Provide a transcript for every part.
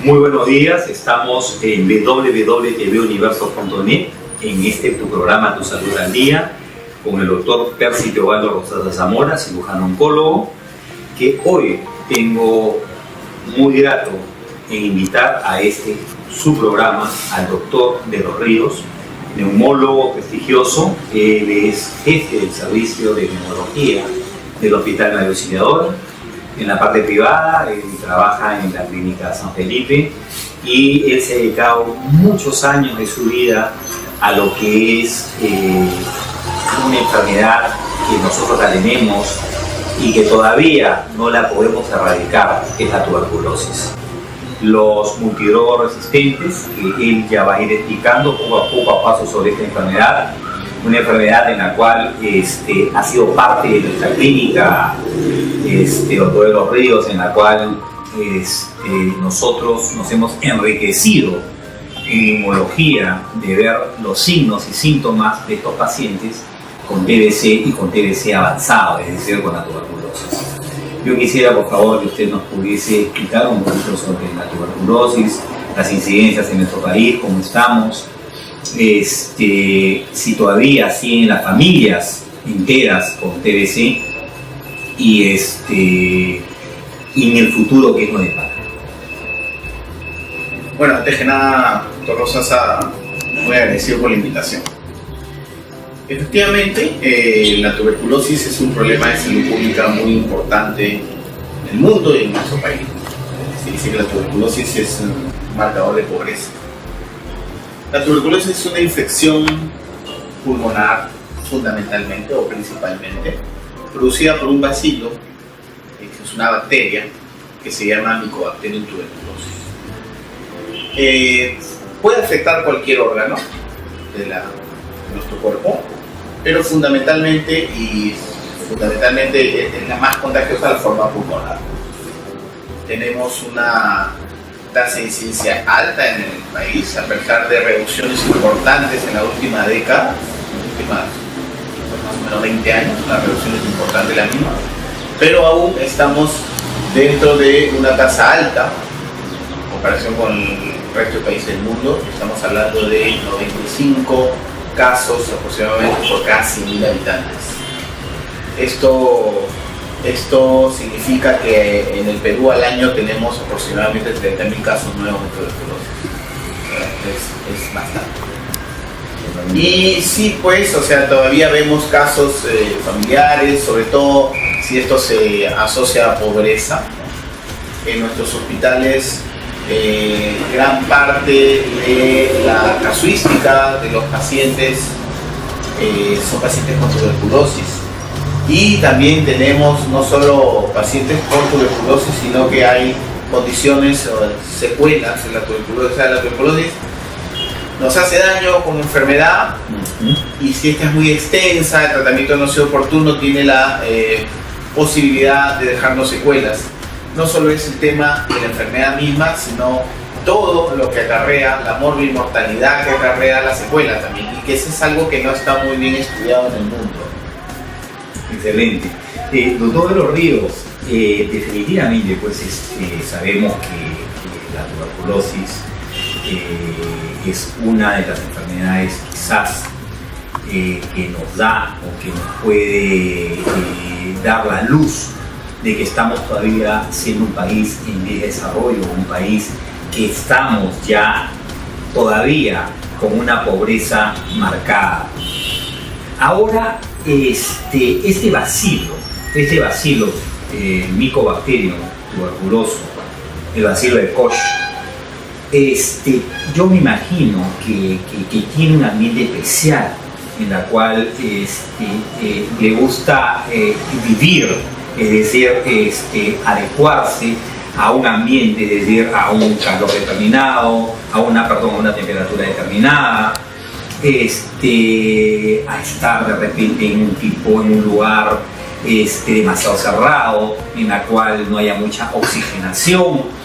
Muy buenos días, estamos en www.tvuniverso.net en tu programa Tu Salud al Día con el doctor Percy Teobaldo Rosada Zamora, cirujano oncólogo, que hoy tengo muy grato en invitar a su programa al doctor de los Ríos, neumólogo prestigioso. Él es jefe del servicio de neumología del Hospital María Auxiliadora. En la parte privada, él trabaja en la clínica San Felipe y él se ha dedicado muchos años de su vida a lo que es una enfermedad que nosotros la tenemos y que todavía no la podemos erradicar, que es la tuberculosis. Los multidrogos resistentes, que él ya va a ir explicando poco a paso sobre esta enfermedad, una enfermedad en la cual ha sido parte de nuestra clínica, doctor de los Ríos, en la cual nosotros nos hemos enriquecido en neumología de ver los signos y síntomas de estos pacientes con TBC y con TBC avanzado, es decir, con la tuberculosis. Yo quisiera, por favor, que usted nos pudiese explicar un poquito sobre la tuberculosis, las incidencias en nuestro país, cómo estamos, si todavía siguen las familias enteras con TBC y en el futuro qué nos depara. Bueno, antes que nada, doctor Rosas, muy agradecido por la invitación. Efectivamente, la tuberculosis es un problema de salud pública muy importante en el mundo y en nuestro país. Se dice que la tuberculosis es un marcador de pobreza. La tuberculosis es una infección pulmonar fundamentalmente o principalmente, producida por un bacilo, que es una bacteria que se llama Mycobacterium tuberculosis. Puede afectar cualquier órgano de nuestro cuerpo, pero fundamentalmente es la más contagiosa la forma pulmonar. Tenemos una tasa de incidencia alta en el país, a pesar de reducciones importantes en la última década, más o menos 20 años, una reducción es importante la misma, pero aún estamos dentro de una tasa alta en comparación con el resto de países del mundo. Estamos hablando de 95 casos aproximadamente por cada 100.000 habitantes. Esto significa que en el Perú al año tenemos aproximadamente 30.000 casos nuevos de tuberculosis. Es bastante. Y sí, pues, todavía vemos casos familiares, sobre todo si esto se asocia a pobreza. En nuestros hospitales, gran parte de la casuística de los pacientes son pacientes con tuberculosis. Y también tenemos no solo pacientes con tuberculosis, sino que hay condiciones o secuelas en la tuberculosis. La tuberculosis nos hace daño como enfermedad, y si esta es muy extensa, el tratamiento no ha sido oportuno, tiene la posibilidad de dejarnos secuelas. No solo es el tema de la enfermedad misma, sino todo lo que acarrea, la morbimortalidad que acarrea la secuela también, y que eso es algo que no está muy bien estudiado en el mundo. Excelente. Doctor de los Ríos, definitivamente pues, sabemos que la tuberculosis es una de las enfermedades quizás que nos da o que nos puede dar la luz de que estamos todavía siendo un país en vía de desarrollo, un país que estamos ya todavía con una pobreza marcada. Ahora, este bacilo, Mycobacterium tuberculoso, el bacilo de Koch, yo me imagino que tiene un ambiente especial en la cual le gusta vivir, es decir, adecuarse a un ambiente, es decir, a un calor determinado, a una temperatura determinada, a estar de repente en un lugar demasiado cerrado, en la cual no haya mucha oxigenación.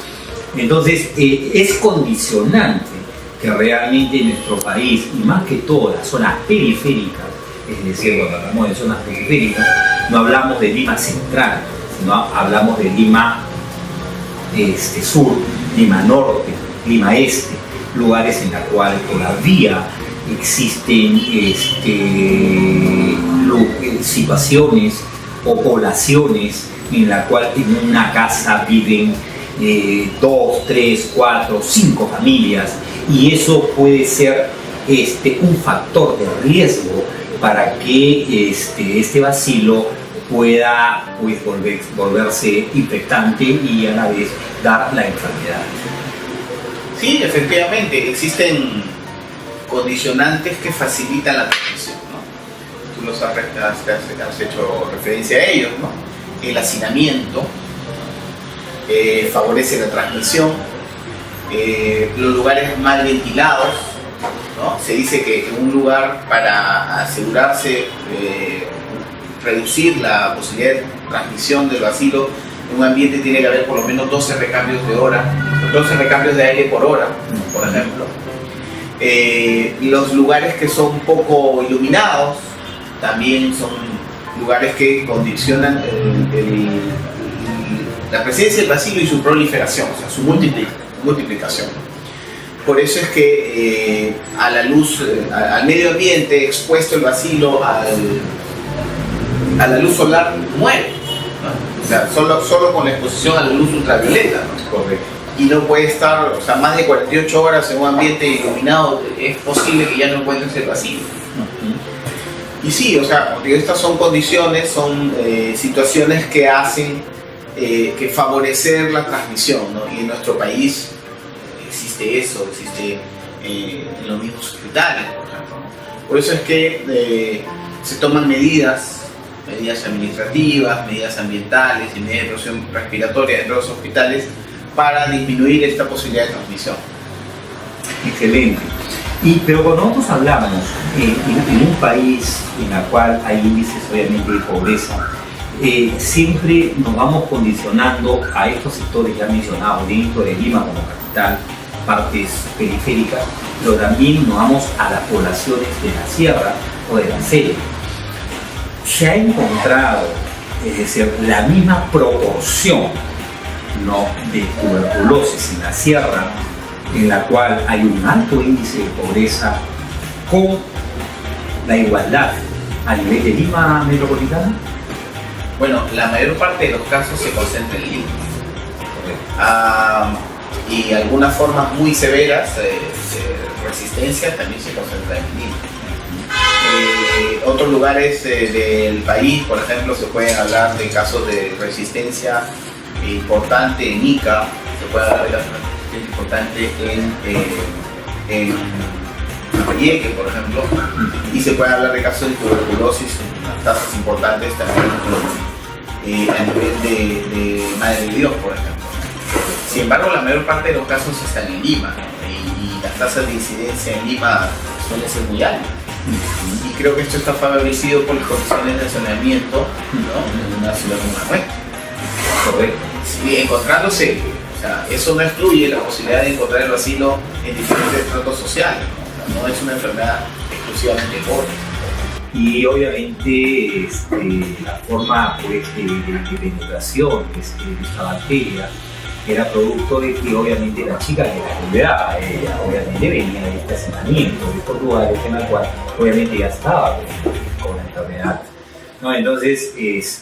Entonces, es condicionante que realmente en nuestro país, y más que todo las zonas periféricas, es decir, cuando hablamos de zonas periféricas, no hablamos de Lima central, sino hablamos de Lima sur, Lima Norte, Lima Este, lugares en los cuales todavía existen situaciones o poblaciones en la cual en una casa viven 2, 3, 4, 5 familias, y eso puede ser un factor de riesgo para que este bacilo pueda pues, volverse infectante y a la vez dar la enfermedad. Sí, efectivamente, existen condicionantes que facilitan la transmisión, ¿no? Tú los has hecho referencia a ellos, ¿no? El hacinamiento favorece la transmisión, los lugares mal ventilados, ¿no? Se dice que en un lugar, para asegurarse reducir la posibilidad de transmisión del bacilo, en un ambiente tiene que haber por lo menos 12 recambios de aire por hora, por ejemplo. Los lugares que son poco iluminados también son lugares que condicionan la presencia del bacilo y su proliferación, o sea, su multiplicación. Por eso es que a la luz, al medio ambiente expuesto el bacilo a la luz solar muere, ¿no? O sea, solo con la exposición a la luz ultravioleta, ¿no? Correcto. Y no puede estar, o sea, más de 48 horas en un ambiente iluminado, es posible que ya no encuentres el bacilo. Y sí, o sea, estas son condiciones, son situaciones que hacen que favorecer la transmisión, ¿no? Y en nuestro país existe eso, existe en los mismos hospitales, por ejemplo, ¿no? Por eso es que se toman medidas administrativas, medidas ambientales y medidas de protección respiratoria dentro de los hospitales para disminuir esta posibilidad de transmisión. Excelente. Pero cuando nosotros hablamos en un país en el cual hay índices obviamente de pobreza, siempre nos vamos condicionando a estos sectores ya mencionados dentro de Lima como capital, partes periféricas, pero también nos vamos a las poblaciones de la sierra o de la selva. Se ha encontrado, es decir, la misma proporción, ¿no?, de tuberculosis en la sierra, en la cual hay un alto índice de pobreza, con la igualdad a nivel de Lima metropolitana. Bueno, la mayor parte de los casos se concentra en Lima. Y algunas formas muy severas de resistencia también se concentran en Lima. Otros lugares del país, por ejemplo, se pueden hablar de casos de resistencia importante en Ica, se puede hablar de casos de resistencia importante en Lambayeque, por ejemplo, y se puede hablar de casos de tuberculosis en tasas importantes también a nivel de Madre de Dios, por ejemplo. Sin embargo, la mayor parte de los casos están en Lima, y las tasas de incidencia en Lima suelen ser muy altas. Y creo que esto está favorecido por las condiciones de saneamiento, ¿no?, en una ciudad como la nuestra. Correcto. Sí, encontrándose, o sea, eso no excluye la posibilidad de encontrar el bacilo en diferentes estratos sociales, ¿no? O sea, no es una enfermedad exclusivamente pobre. Y obviamente la forma pues, de penetración de esta bacteria era producto de que obviamente la chica que la cuidaba, ella obviamente venía de este hacinamiento, de estos lugares en los cuales obviamente ya estaba con la enfermedad, ¿no? Entonces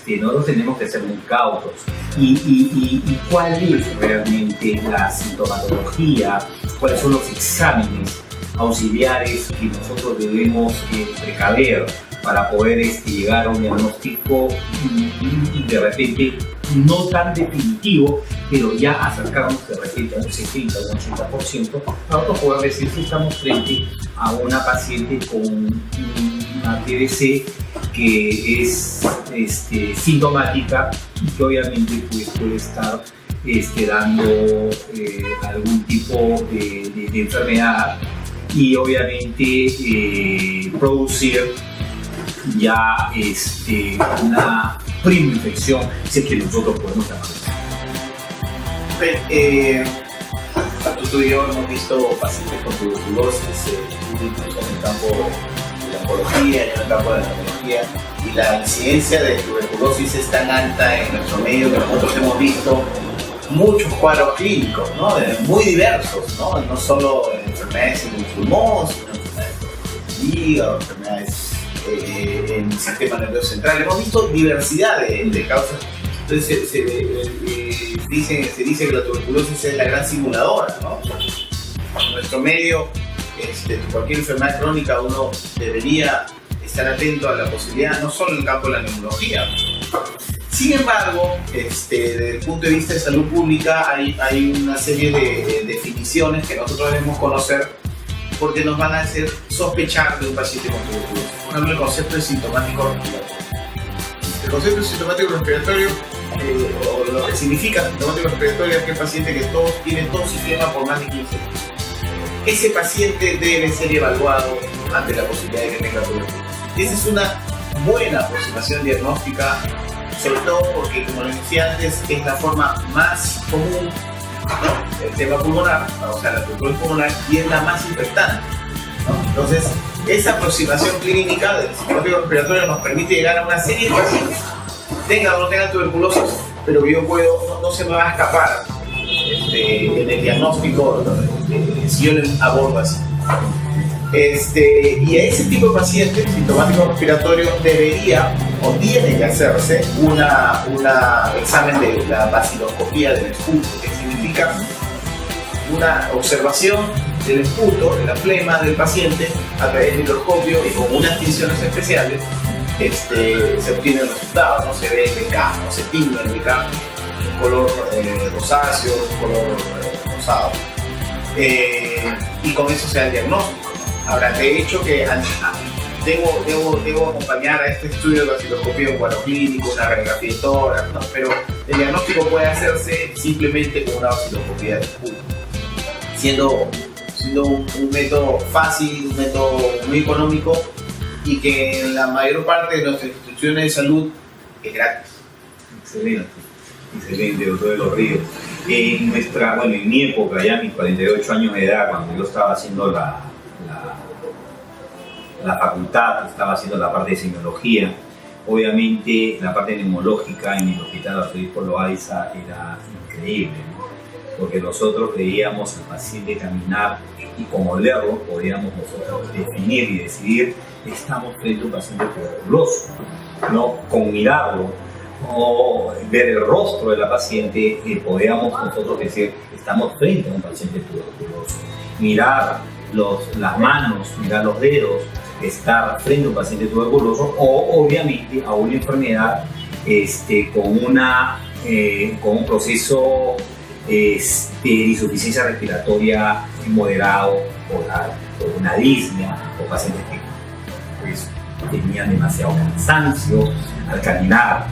nosotros tenemos que ser muy cautos. ¿Y cuál es realmente la sintomatología? ¿Cuáles son los exámenes auxiliares que nosotros debemos precaver para poder llegar a un diagnóstico de repente no tan definitivo, pero ya acercarnos de repente a un 70 o un 80%, para nosotros poder decir si estamos frente a una paciente con una TBC que es sintomática y que obviamente pues, puede estar dando algún tipo de enfermedad y obviamente producir ya una prima infección, si es que nosotros podemos llamarlo. Tanto tú y yo hemos visto pacientes con tuberculosis, incluso en el campo de la oncología y en el campo de la neumología, y la incidencia de tuberculosis es tan alta en nuestro medio que nosotros hemos visto muchos cuadros clínicos, ¿no? Muy diversos, ¿no? No solo enfermedades en el pulmón, sino enfermedades en el hígado, enfermedades en el sistema nervioso central. Hemos visto diversidad de causas. Entonces se dice que la tuberculosis es la gran simuladora, ¿no? En nuestro medio, cualquier enfermedad crónica, uno debería estar atento a la posibilidad, no solo en el campo de la neumología. Sin embargo, desde el punto de vista de salud pública hay una serie de definiciones que nosotros debemos conocer porque nos van a hacer sospechar de un paciente con tuberculosis. Por ejemplo, el concepto de sintomático respiratorio. El concepto de sintomático respiratorio, o lo que significa sintomático respiratorio, es que el paciente que tiene tos y flema por más de 15 días. Ese paciente debe ser evaluado ante la posibilidad de que tenga tuberculosis. Esa es una buena aproximación diagnóstica, sobre todo porque, como les decía antes, es la forma más común, ¿no? El tema pulmonar, o sea, la tuberculosis pulmonar, y es la más infectante, ¿no? Entonces, esa aproximación clínica del sintomático respiratorio nos permite llegar a una serie de pacientes, tengan o no tengan tuberculosis, pero que yo no se me va a escapar en el diagnóstico si yo le abordo así. Y a ese tipo de pacientes sintomáticos respiratorios debería o tiene que hacerse un examen de la baciloscopía del esputo, que significa una observación del esputo, de la flema del paciente a través del microscopio, y con unas tinciones especiales se obtiene el resultado, no se ve el BK, no se tiñe el BK en color rosáceo, color rosado, y con eso se da el diagnóstico. Ahora, de hecho, que debo acompañar a este estudio de baciloscopía un cuadro clínico, una radiografía de tórax, ¿no? Pero el diagnóstico puede hacerse simplemente con una baciloscopía de esputo, siendo un método fácil, un método muy económico, y que en la mayor parte de nuestras instituciones de salud es gratis. Excelente, doctor de los Ríos. En mi época, ya mis 48 años de edad, cuando yo estaba haciendo la facultad, estaba haciendo la parte de semiología, obviamente la parte neumológica en el hospital Arzobispo Loaiza era increíble, ¿no? Porque nosotros veíamos al paciente caminar y con olerlo podíamos nosotros definir y decidir: estamos frente a un paciente tuberculoso, ¿no? Con mirarlo o ver el rostro de la paciente, podíamos nosotros decir: estamos frente a un paciente tuberculoso. Mirar las manos, mirar los dedos, estar frente a un paciente tuberculoso, o obviamente a una enfermedad con un proceso de insuficiencia respiratoria moderado, o una disnea, o pacientes que pues, tenían demasiado cansancio al caminar.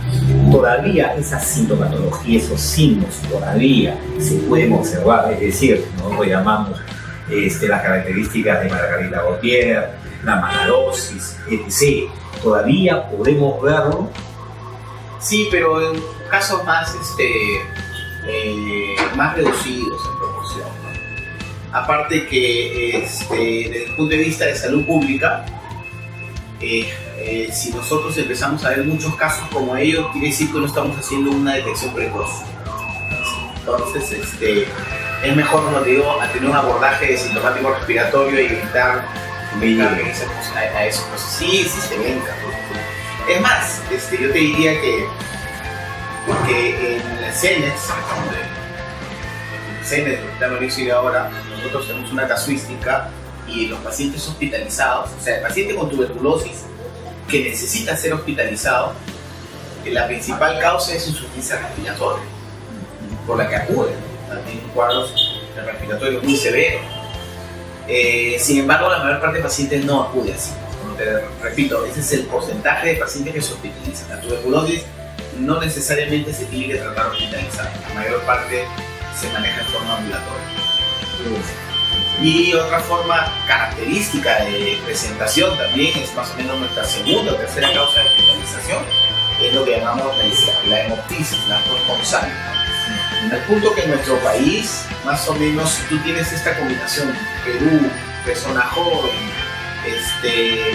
Todavía esa sintomatología, esos signos todavía se pueden observar, es decir, nosotros llamamos las características de Margarita Gautier, la malarosis, etc. Todavía podemos verlo. Sí, pero en casos más reducidos en proporción, ¿no? Aparte que desde el punto de vista de salud pública, si nosotros empezamos a ver muchos casos como ellos, quiere decir que no estamos haciendo una detección precoz. Entonces, es mejor, como te digo, a tener un abordaje de sintomático respiratorio y evitar a eso. Pues sí se ven casos. Es más, yo te diría que en el CENES, el Hospital Mauricio de ahora, nosotros tenemos una casuística, y los pacientes hospitalizados, o sea, el paciente con tuberculosis que necesita ser hospitalizado, la principal causa es insuficiencia respiratoria, por la que acude también cuadros respiratorios muy severos. Sin embargo, la mayor parte de pacientes no acude así. Como te repito, ese es el porcentaje de pacientes que se hospitalizan. La tuberculosis no necesariamente se tiene que tratar hospitalizada, la mayor parte se maneja en forma ambulatoria. Y otra forma característica de presentación también es más o menos nuestra segunda o tercera causa de hospitalización, es lo que llamamos la hemoptisis, la tos con sangre. Al punto que en nuestro país, más o menos, tú tienes esta combinación: Perú, persona joven,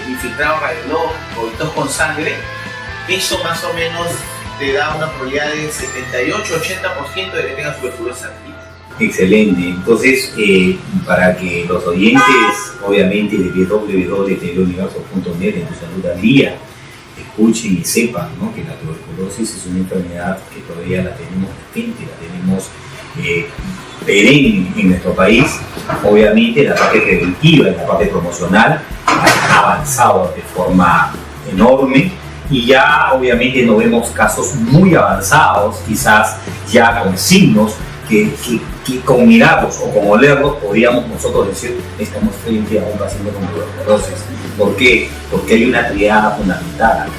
infiltrado radiológico y tos con sangre. Eso más o menos te da una probabilidad de 78-80% de que tengas tuberculosis activa. Excelente. Entonces, para que los oyentes, obviamente, de www.teleuniverso.net en Tu Salud al Día, escuchen y sepan, ¿no?, que la tuberculosis es una enfermedad que todavía la tenemos latente, la tenemos perenne en nuestro país. Obviamente, la parte preventiva y la parte promocional ha avanzado de forma enorme. Y ya obviamente no vemos casos muy avanzados, quizás ya con signos que con mirarlos o con olerlos podríamos nosotros decir estamos frente a un paciente con tuberculosis. ¿Por qué? Porque hay una triada fundamental acá,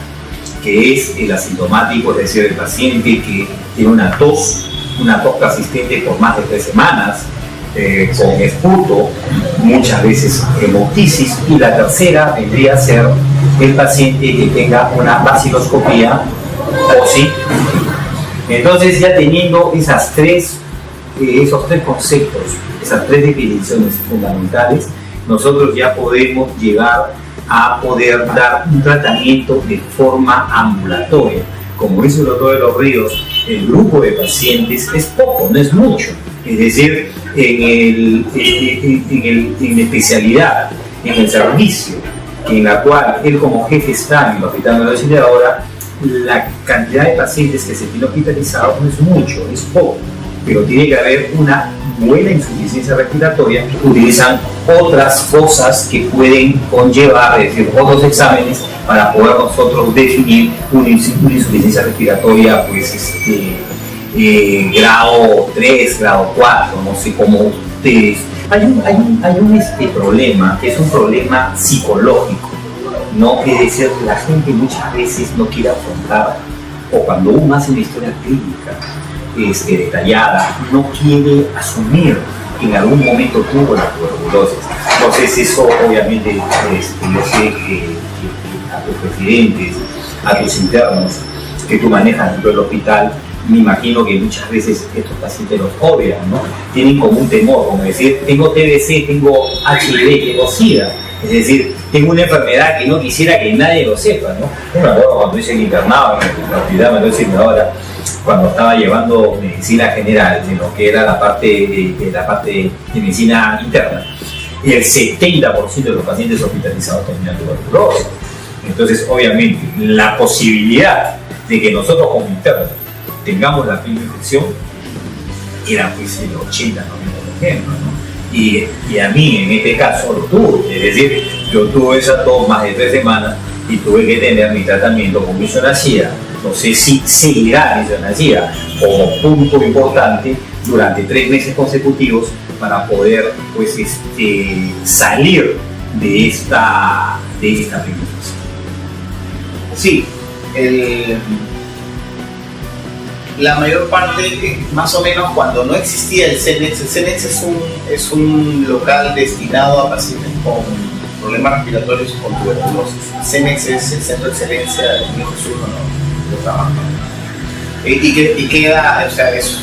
que es el asintomático, es decir, el paciente que tiene una tos persistente por más de 3 semanas, con esputo, muchas veces hemoptisis, y la tercera vendría a ser el paciente que tenga una baciloscopía positiva. Entonces, ya teniendo esos tres conceptos, esas 3 definiciones fundamentales, nosotros ya podemos llegar a poder dar un tratamiento de forma ambulatoria. Como dice el doctor de los Ríos, el grupo de pacientes es poco, no es mucho. Es decir, en la especialidad, en el servicio en la cual él como jefe está en el Hospital de la Auxiliadora, la cantidad de pacientes que se tienen hospitalizados no es mucho, es poco, pero tiene que haber una buena insuficiencia respiratoria. Utilizan otras cosas que pueden conllevar, es decir, otros exámenes para poder nosotros definir una insuficiencia respiratoria, pues grado 3, grado 4, no sé cómo ustedes. Hay un problema, que es un problema psicológico, ¿no? Es decir, la gente muchas veces no quiere afrontar, o cuando uno hace una historia clínica detallada, no quiere asumir que en algún momento tuvo la tuberculosis. Entonces eso obviamente, yo sé que a tus residentes, a tus internos que tú manejas dentro del hospital, me imagino que muchas veces estos pacientes los odian, ¿no? Tienen como un temor, como decir, tengo TBC, tengo HIV, tengo SIDA. Es decir, tengo una enfermedad que no quisiera que nadie lo sepa, ¿no? Yo me acuerdo cuando hice el internado en el hospital, me lo dicen ahora, cuando estaba llevando medicina general, en lo que era la parte de medicina interna, y el 70% de los pacientes hospitalizados tenían tuberculosis. Entonces, obviamente, la posibilidad de que nosotros como internos tengamos la primera infección era pues el 80-90%, ¿no? Y a mí en este caso lo tuve, es decir, yo tuve esa tos más de 3 semanas y tuve que tener mi tratamiento con isoniazida. No sé si seguirá isoniazida como punto importante durante 3 meses consecutivos para poder pues salir de esta primera infección. Sí, la mayor parte, más o menos cuando no existía el CENEX es un local destinado a pacientes con problemas respiratorios con tuberculosis. CENEX es el Centro de Excelencia del Niño Jesús, ¿no? Lo trabaja. Y queda, o sea, es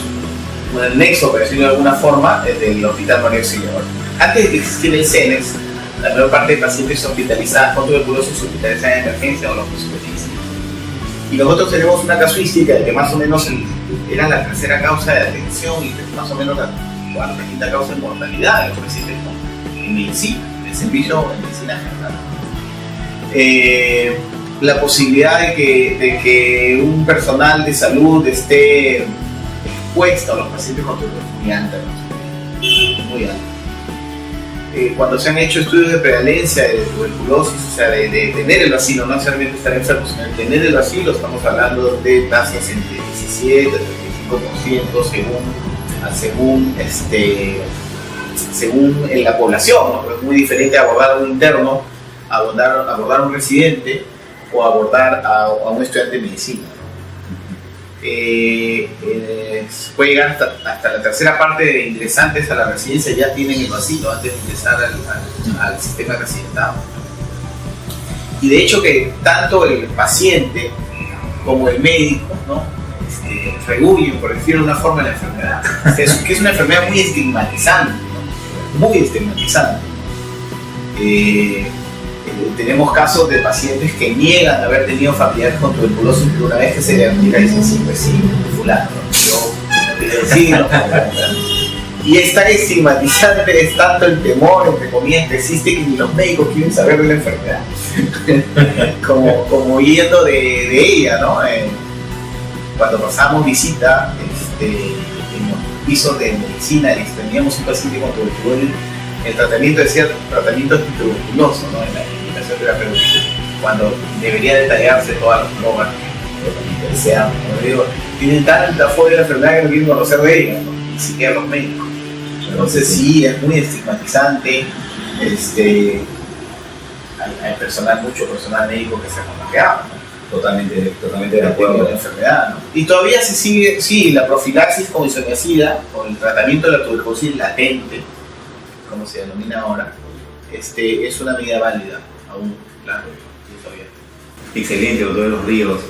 un nexo, por decirlo de alguna forma, del Hospital María Auxiliadora. Antes de que existiera el CENEX, la mayor parte de pacientes hospitalizadas con tuberculosis se hospitalizaban en emergencia o los hospitalizan. Y nosotros tenemos una casuística de que más o menos era la tercera causa de atención y más o menos la quinta causa de mortalidad de los pacientes en medicina, en el servicio de medicina general. La posibilidad de que un personal de salud esté expuesto a los pacientes con tuberculosis muy alta, muy alta. Cuando se han hecho estudios de prevalencia de tuberculosis, o sea, de tener el bacilo, no necesariamente estar enfermo, sino de tener el bacilo, estamos hablando de tasas entre 17 y 35% según la población, ¿no? Pero es muy diferente abordar a un interno, abordar a un residente o abordar a un estudiante de medicina. Puede llegar hasta la tercera parte de ingresantes a la residencia ya tienen el bacilo antes de ingresar al sistema residentado. Y de hecho que tanto el paciente como el médico, ¿no? Rehuyen, por decirlo de una forma, la enfermedad. Que es una enfermedad muy estigmatizante, ¿no? Muy estigmatizante. tenemos casos de pacientes que niegan haber tenido familiares con tuberculosis, pero una vez que se diagnostica dicen, sí, pues sí, fulano, yo sí, no. Y es tan estigmatizante, es tanto el temor, entre comillas, que existe que ni los médicos quieren saber de la enfermedad. como huyendo de ella, ¿no? Cuando pasábamos visita en los pisos de medicina y teníamos un paciente con tuberculosis, el tratamiento decía tratamiento antituberculoso, ¿no? En la indicación terapéutica, cuando debería detallarse todas las pruebas que deseamos. Como digo, tienen tanta fobia de la enfermedad que no quieren conocer de ella, ¿no? Ni siquiera los médicos. Entonces sí, es muy estigmatizante. Hay mucho personal médico que se ha contagiado, ¿no? Totalmente de acuerdo. La enfermedad, ¿no? Y todavía se sigue, sí, la profilaxis con isoniazida, con el tratamiento de la tuberculosis latente, como se denomina ahora, es una medida válida, aún, claro, todavía. Excelente, doctor de los Ríos.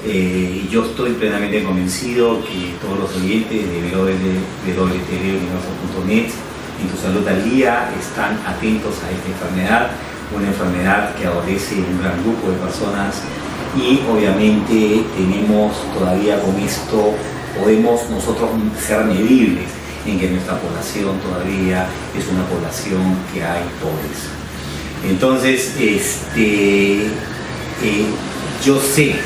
Yo estoy plenamente convencido que todos los oyentes de www.tvuniverso.net en Tu Salud al Día están atentos a esta enfermedad, una enfermedad que adolece un gran grupo de personas y obviamente tenemos todavía con esto, podemos nosotros ser medibles en que nuestra población todavía es una población que hay pobres. Entonces, yo sé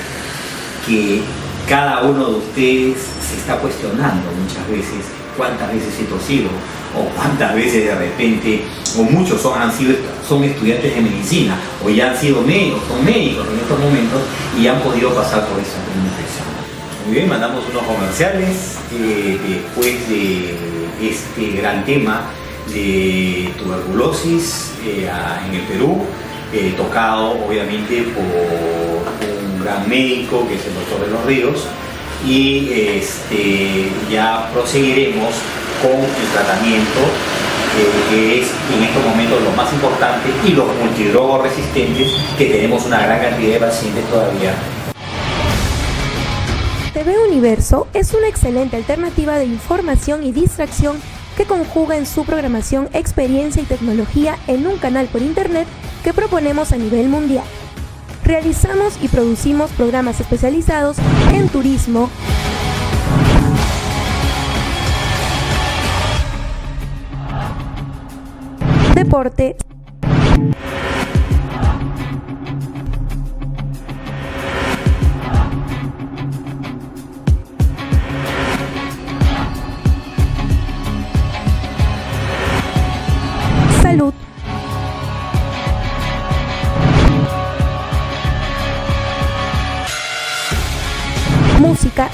que cada uno de ustedes se está cuestionando muchas veces cuántas veces he tosido o cuántas veces de repente, o muchos son estudiantes de medicina o ya han sido médicos, son médicos en estos momentos y han podido pasar por esa infección. Muy bien, mandamos unos comerciales después de este gran tema de tuberculosis en el Perú, tocado obviamente por un gran médico que es el doctor de los Ríos, y ya proseguiremos con el tratamiento que es en estos momentos lo más importante, y los multidrogos resistentes, que tenemos una gran cantidad de pacientes todavía. TV Universo es una excelente alternativa de información y distracción que conjuga en su programación experiencia y tecnología en un canal por internet que proponemos a nivel mundial. Realizamos y producimos programas especializados en turismo, deporte, salud, música,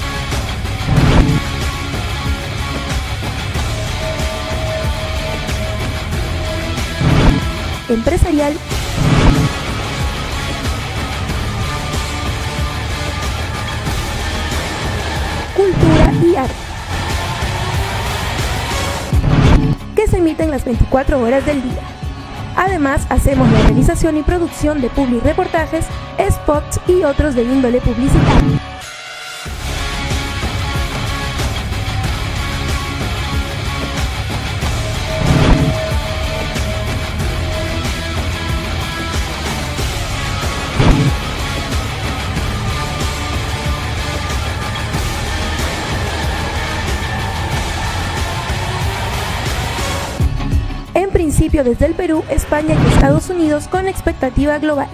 empresarial, cultura y arte, que se emiten las 24 horas del día. Además, hacemos la realización y producción de publireportajes, spots y otros de índole publicitaria. En principio desde el Perú, España y Estados Unidos con expectativa global.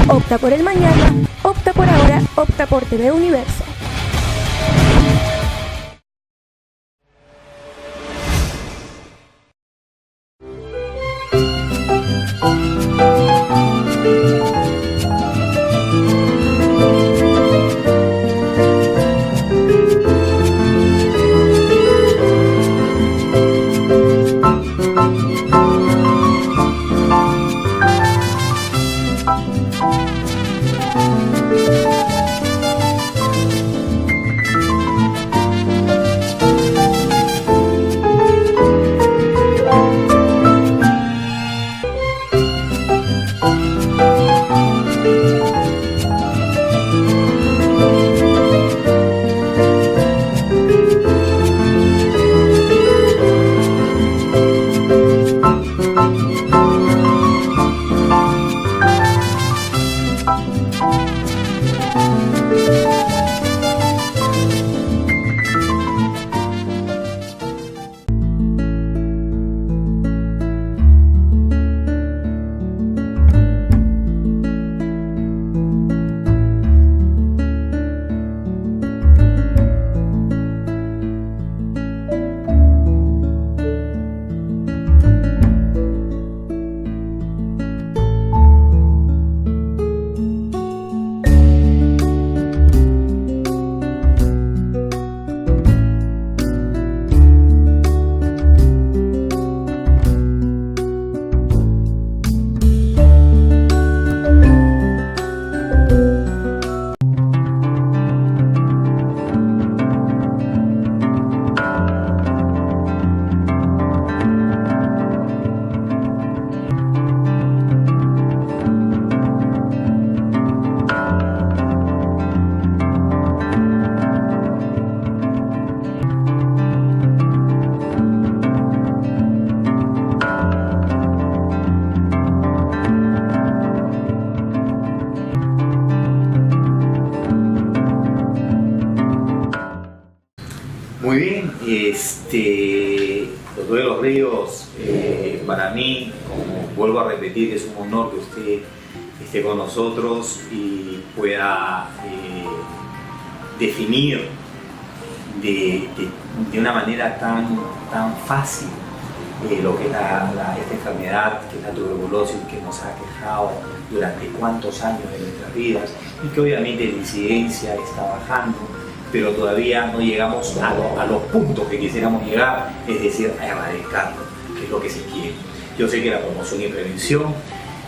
Opta por el mañana, opta por ahora, opta por TV Universo. Muy bien, doctor de los Ríos, para mí, como vuelvo a repetir, es un honor que usted esté con nosotros y pueda definir de una manera tan fácil lo que es esta enfermedad, que es la tuberculosis, que nos ha quejado durante cuántos años de nuestras vidas y que obviamente la incidencia está bajando, pero todavía no llegamos a los puntos que quisiéramos llegar, es decir, a erradicarlo, que es lo que se quiere. Yo sé que la promoción y prevención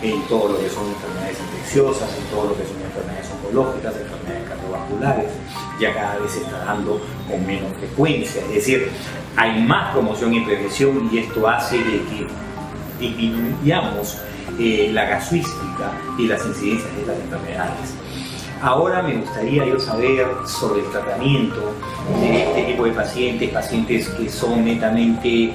en todo lo que son enfermedades infecciosas, en todo lo que son enfermedades oncológicas, enfermedades cardiovasculares, ya cada vez se está dando con menos frecuencia, es decir, hay más promoción y prevención y esto hace de que disminuyamos la casuística y las incidencias de estas enfermedades. Ahora me gustaría yo saber sobre el tratamiento de este tipo de pacientes que son netamente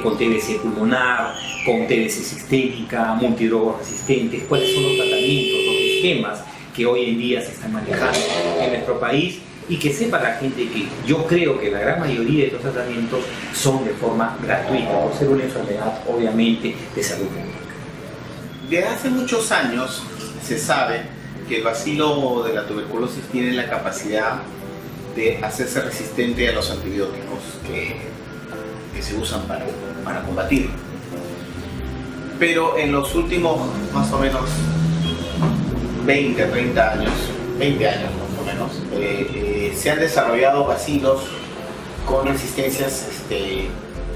con TBC pulmonar, con TBC sistémica, multidrogos resistentes, cuáles son los tratamientos, los esquemas que hoy en día se están manejando en nuestro país y que sepa la gente que yo creo que la gran mayoría de estos tratamientos son de forma gratuita, por ser una enfermedad obviamente de salud pública. Desde hace muchos años se sabe que el bacilo de la tuberculosis tiene la capacidad de hacerse resistente a los antibióticos que se usan para combatirlo. Pero en los últimos más o menos 20 años más o menos, se han desarrollado bacilos con resistencias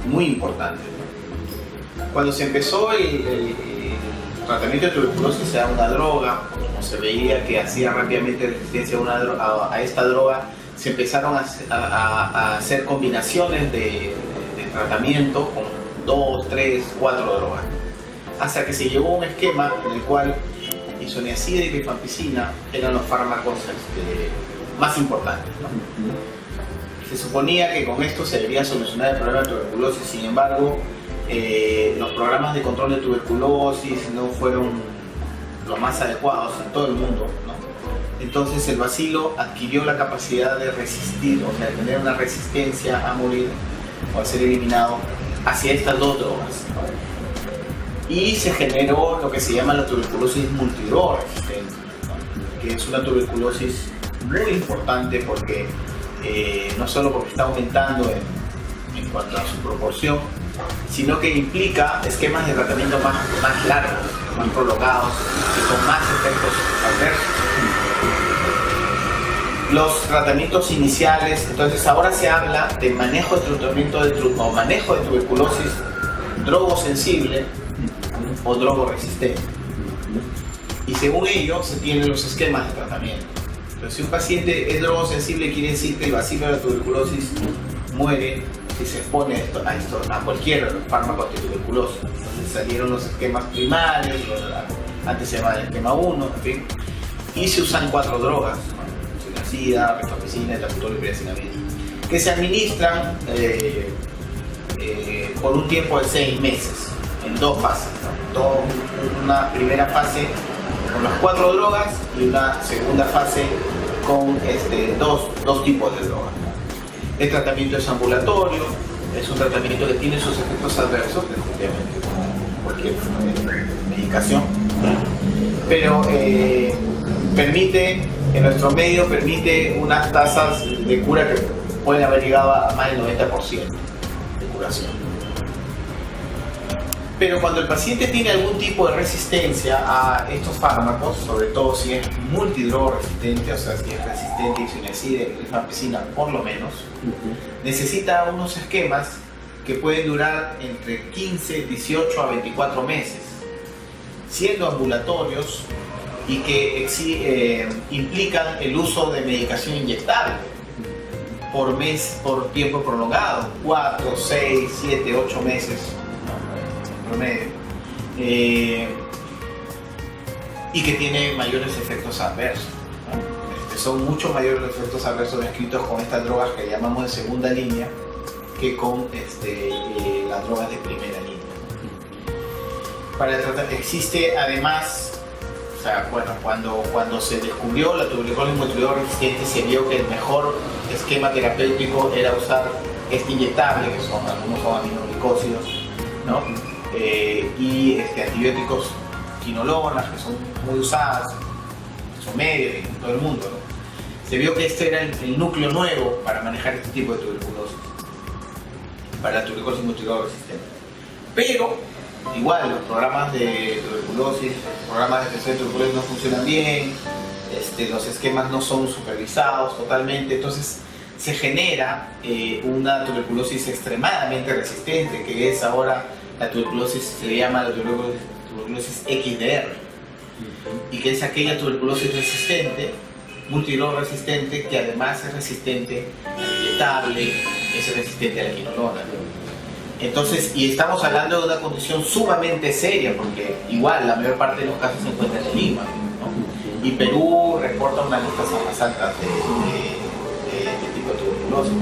muy importantes. Cuando se empezó el tratamiento de tuberculosis era una droga, como se veía que hacía rápidamente resistencia a esta droga, se empezaron a hacer combinaciones de tratamiento con 2, 3, 4 drogas, hasta que se llegó a un esquema en el cual isoniazida y rifampicina eran los fármacos más importantes, ¿no? Se suponía que con esto se debería solucionar el problema de tuberculosis, sin embargo, los programas de control de tuberculosis no fueron los más adecuados en todo el mundo, ¿no? Entonces el bacilo adquirió la capacidad de resistir, o sea, de tener una resistencia a morir o a ser eliminado hacia estas dos drogas, ¿no? Y se generó lo que se llama la tuberculosis multidroga resistente, ¿no? Que es una tuberculosis muy importante porque no solo porque está aumentando en cuanto a su proporción, sino que implica esquemas de tratamiento más largos, más prolongados y con más efectos adversos. Los tratamientos iniciales, entonces ahora se habla de manejo de manejo de tuberculosis drogosensible o drogoresistente. Y según ello se tienen los esquemas de tratamiento. Pero si un paciente es drogosensible, quiere decir que el bacilo de la tuberculosis muere si se expone a cualquier fármaco antituberculoso. Entonces salieron los esquemas primarios, antes se llamaba el esquema 1, en fin, y se usan 4 drogas, isoniazida, rifampicina, etramadol y piracinamida, que se administran por un tiempo de 6 meses, en 2 fases, ¿no? Una primera fase con las 4 drogas y una segunda fase con dos tipos de drogas. El tratamiento es ambulatorio, es un tratamiento que tiene sus efectos adversos, definitivamente, como cualquier medicación, pero en nuestro medio permite unas tasas de cura que pueden haber llegado a más del 90% de curación. Pero cuando el paciente tiene algún tipo de resistencia a estos fármacos, sobre todo si es multidrogo resistente, o sea, si es resistente a isoniazida y rifampicina por lo menos, necesita unos esquemas que pueden durar entre 15, 18 a 24 meses, siendo ambulatorios y que implican el uso de medicación inyectable por mes, por tiempo prolongado, 4, 6, 7, 8 meses promedio, y que tiene mayores efectos adversos, ¿no? Son mucho mayores los efectos adversos descritos con estas drogas que llamamos de segunda línea que con las drogas de primera línea. Para tratar, existe además, sea, bueno, cuando se descubrió la tuberculosis multidrogada resistente, se vio que el mejor esquema terapéutico era usar este inyectable, que son algunos son aminoglicósidos, ¿no? Y antibióticos quinolonas, que son muy usadas, son medios en todo el mundo, ¿no? Se vio que este era el núcleo nuevo para manejar este tipo de tuberculosis, para la tuberculosis multidrogada resistente. Pero igual los programas de tuberculosis, programas de atención de tuberculosis no funcionan bien, los esquemas no son supervisados totalmente, entonces se genera una tuberculosis extremadamente resistente, que es ahora la tuberculosis, se le llama la tuberculosis XDR, y que es aquella tuberculosis resistente, multidrogada resistente, que además es resistente al inyectable, es resistente a la quinolona. Entonces, y estamos hablando de una condición sumamente seria, porque igual la mayor parte de los casos se encuentran en Lima, ¿no? Y Perú reporta una de las tasas más altas de tipo de tuberculosis.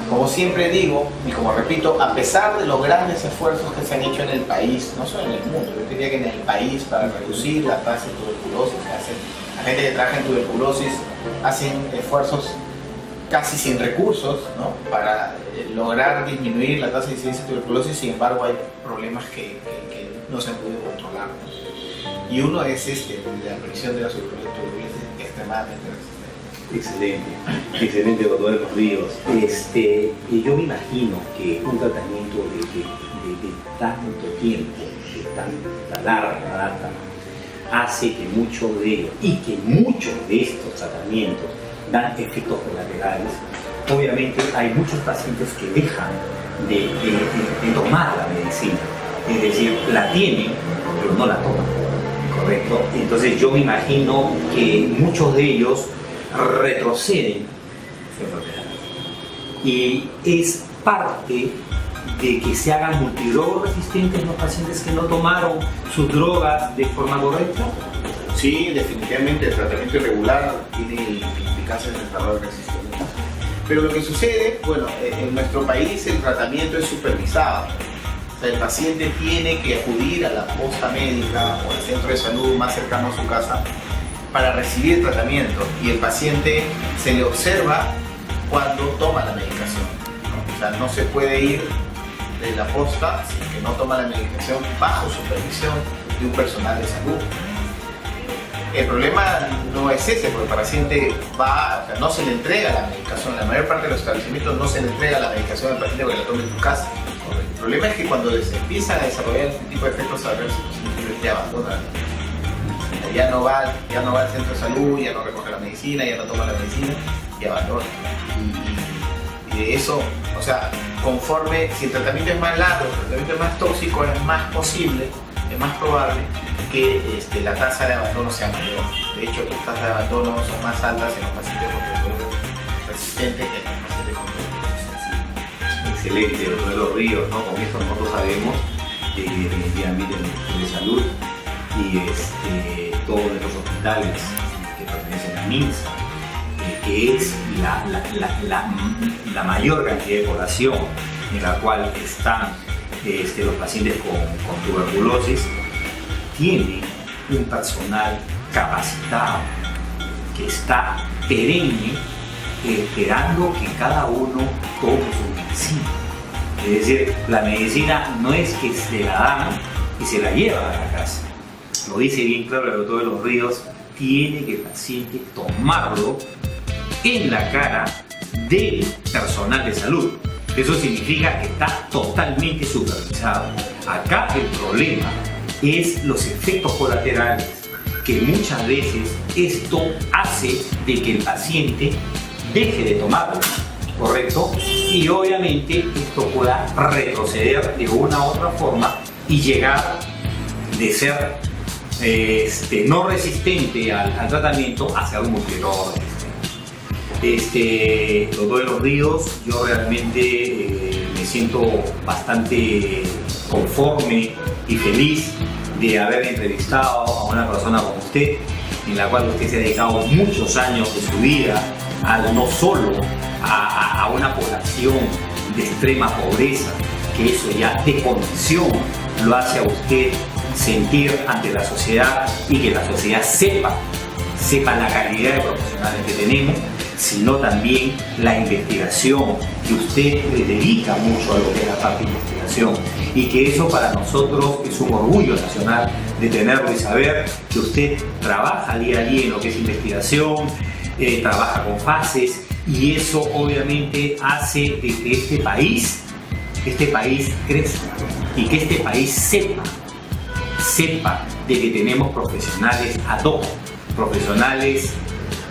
Como siempre digo, y como repito, a pesar de los grandes esfuerzos que se han hecho en el país, no solo en el mundo, yo diría que en el país, para reducir la tasa de tuberculosis, la gente que trabaja en tuberculosis hacen esfuerzos casi sin recursos, ¿no? Para lograr disminuir la tasa de incidencia de tuberculosis. Sin embargo, hay problemas que no se han podido controlar, ¿no? Y uno es la aparición de la tuberculosis extremadamente resistente. Excelente, doctor de los Ríos. Y yo me imagino que un tratamiento de tanto tiempo, de tanta larga data, hace que muchos de ellos, y que muchos de estos tratamientos dan efectos colaterales. Obviamente hay muchos pacientes que dejan de tomar la medicina, es decir, la tienen pero no la toman, ¿correcto? Entonces yo me imagino que muchos de ellos retroceden su enfermedad, y es parte de que se hagan multidrogas resistentes los pacientes que no tomaron sus drogas de forma correcta. Sí, definitivamente el tratamiento irregular tiene implicancias en el desarrollo de resistencia. Pero lo que sucede, bueno, en nuestro país el tratamiento es supervisado. O sea, el paciente tiene que acudir a la posta médica o al centro de salud más cercano a su casa para recibir tratamiento, y el paciente se le observa cuando toma la medicación, ¿no? O sea, no se puede ir de la posta si que no toma la medicación bajo supervisión de un personal de salud. El problema no es ese, porque el paciente va, o sea, no se le entrega la medicación. En la mayor parte de los establecimientos no se le entrega la medicación al paciente para que la tome en su casa. El problema es que cuando se empiezan a desarrollar este tipo de efectos adversos, simplemente abandonan. Ya no va al centro de salud, ya no recoge la medicina, ya no toma la medicina y abandona. Y de eso, o sea, conforme, si el tratamiento es más largo, si el tratamiento es más tóxico, es más posible, es más probable que la tasa de abandono sea mayor. De hecho, las tasas de abandono son más altas en los pacientes con tuberculosis resistente que en los pacientes con tuberculosis sensible. Excelente, doctor de los Ríos, ¿no? Con esto nosotros sabemos que definitivamente el Ministerio de Salud y todos nuestros hospitales que pertenecen a MINSA, que es la mayor cantidad de población en la cual están los pacientes con tuberculosis, tiene un personal capacitado que está perenne esperando que cada uno tome su medicina. Es decir, la medicina no es que se la dan y se la llevan a la casa. Lo dice bien claro el doctor de los Ríos, tiene que el paciente tomarlo en la cara del personal de salud. Eso significa que está totalmente supervisado. Acá el problema es los efectos colaterales, que muchas veces esto hace de que el paciente deje de tomarlo, ¿correcto? Y obviamente esto pueda retroceder de una u otra forma y llegar de ser no resistente al tratamiento a ser multidrogado resistente. Doctor de los Ríos, yo realmente me siento bastante conforme y feliz de haber entrevistado a una persona como usted, en la cual usted se ha dedicado muchos años de su vida no solo a una población de extrema pobreza, que eso ya de condición lo hace a usted sentir ante la sociedad y que la sociedad sepa la calidad de profesionales que tenemos, sino también la investigación, que usted le dedica mucho a lo que es la parte de investigación y que eso para nosotros es un orgullo nacional de tenerlo y saber que usted trabaja día a día en lo que es investigación, trabaja con fases y eso obviamente hace de que este país crezca y que este país sepa de que tenemos profesionales ad hoc, profesionales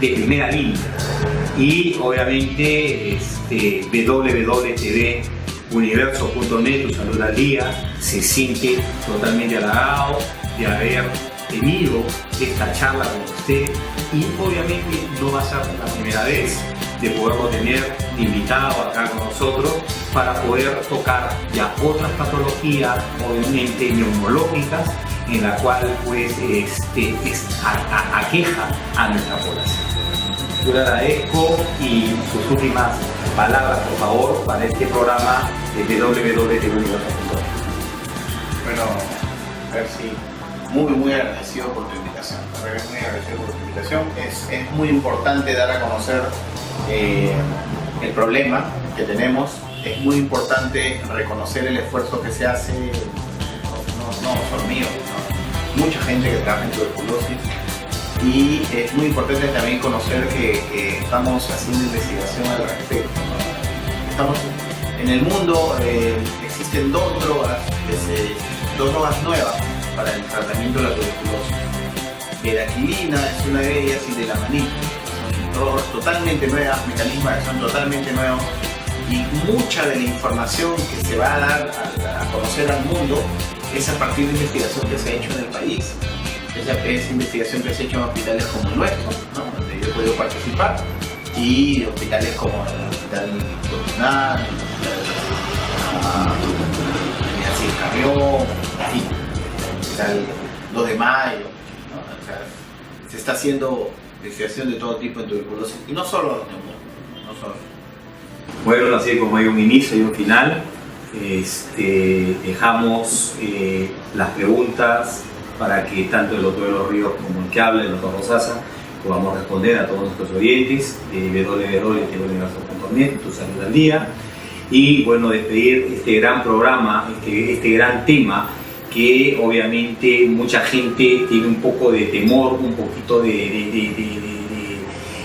de primera línea y obviamente www.tvuniverso.net, tu salud al día, se siente totalmente halagado de haber tenido esta charla con usted y obviamente no va a ser la primera vez de poderlo tener invitado acá con nosotros para poder tocar ya otras patologías, obviamente neumológicas, en la cual pues aqueja a nuestra población. Yo le agradezco y sus últimas palabras, por favor, para este programa de www.tvuniverso.net. Bueno, a ver si muy agradecido por tu invitación. Muy agradecido por tu invitación. Es muy importante dar a conocer el problema que tenemos. Es muy importante reconocer el esfuerzo que se hace, no solo mío, ¿no? Mucha gente que trabaja en tuberculosis. Y es muy importante también conocer que estamos haciendo investigación al respecto, ¿no? Estamos en el mundo, existen dos drogas nuevas para el tratamiento de la tuberculosis. Bedaquilina es una de ellas y delamanina. Son drogas totalmente nuevas, mecanismos de acción totalmente nuevos y mucha de la información que se va a dar a conocer al mundo es a partir de investigación que se ha hecho en el país. Esa investigación que se ha hecho en hospitales como el nuestro, ¿no? Donde yo he podido participar, y hospitales como el Hospital Nacional, el Hospital Carrión, el Hospital 2 de Mayo, ¿no? O sea, se está haciendo investigación de todo tipo en tuberculosis, y no solo los neumólogos, no solo. Bueno, así como hay un inicio y un final, dejamos las preguntas para que tanto el doctor de los Ríos como el que habla, el doctor Rosasa, podamos responder a todos nuestros oyentes de www.tvuniverso.net, tu salud al día, y bueno, despedir este gran programa, este gran tema que obviamente mucha gente tiene un poco de temor, un poquito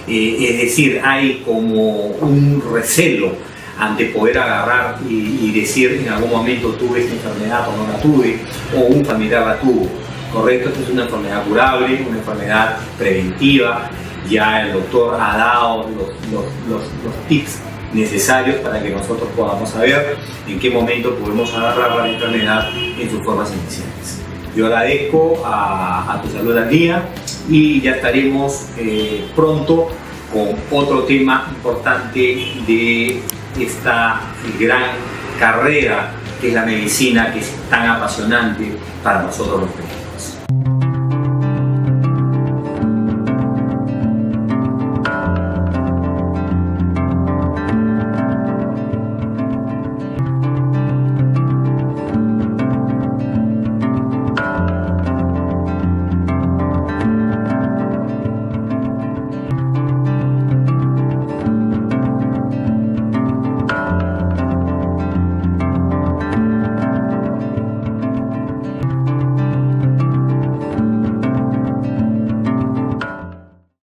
es decir, hay como un recelo ante poder agarrar y decir en algún momento tuve esta enfermedad o no la tuve, o un familiar la tuvo. Correcto, esta es una enfermedad curable, una enfermedad preventiva. Ya el doctor ha dado los tips necesarios para que nosotros podamos saber en qué momento podemos agarrar la enfermedad en sus formas iniciales. Yo agradezco a Tu Salud al Día y ya estaremos pronto con otro tema importante de esta gran carrera que es la medicina, que es tan apasionante para nosotros los pequeños.